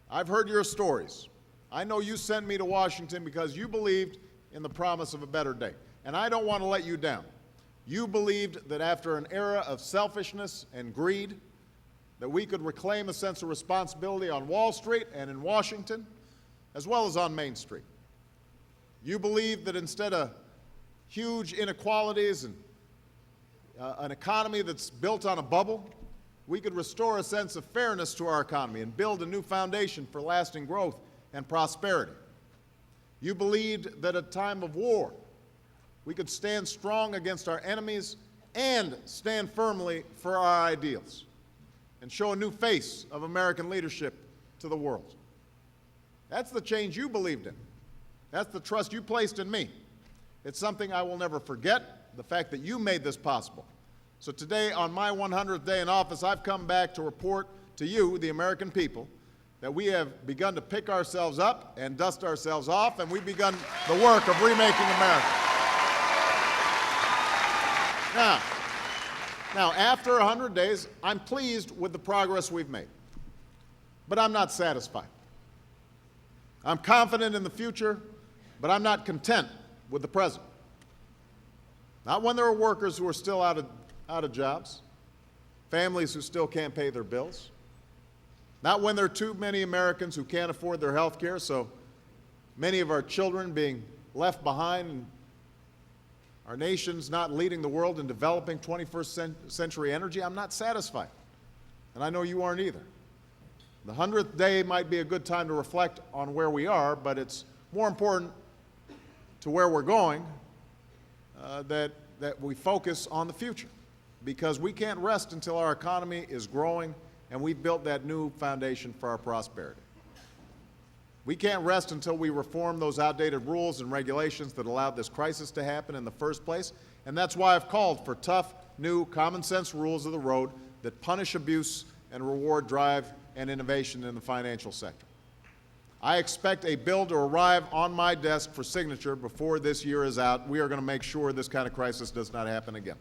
I've heard your stories. I know you sent me to Washington because you believed in the promise of a better day. And I don't want to let you down. You believed that after an era of selfishness and greed, that we could reclaim a sense of responsibility on Wall Street and in Washington, as well as on Main Street. You believed that instead of huge inequalities and an economy that's built on a bubble, we could restore a sense of fairness to our economy and build a new foundation for lasting growth and prosperity. You believed that at a time of war, we could stand strong against our enemies and stand firmly for our ideals and show a new face of American leadership to the world. That's the change you believed in. That's the trust you placed in me. It's something I will never forget, the fact that you made this possible. So today, on my 100th day in office, I've come back to report to you, the American people, that we have begun to pick ourselves up and dust ourselves off, and we've begun the work of remaking America. Now, after 100 days, I'm pleased with the progress we've made, but I'm not satisfied. I'm confident in the future, but I'm not content with the present. Not when there are workers who are still out of jobs, families who still can't pay their bills. Not when there are too many Americans who can't afford their health care, so many of our children being left behind, and our nation's not leading the world in developing 21st century energy. I'm not satisfied, and I know you aren't either. The 100th day might be a good time to reflect on where we are, but it's more important to where we're going that we focus on the future, because we can't rest until our economy is growing and we've built that new foundation for our prosperity. We can't rest until we reform those outdated rules and regulations that allowed this crisis to happen in the first place, and that's why I've called for tough, new, common-sense rules of the road that punish abuse and reward drive and innovation in the financial sector. I expect a bill to arrive on my desk for signature before this year is out. We are going to make sure this kind of crisis does not happen again.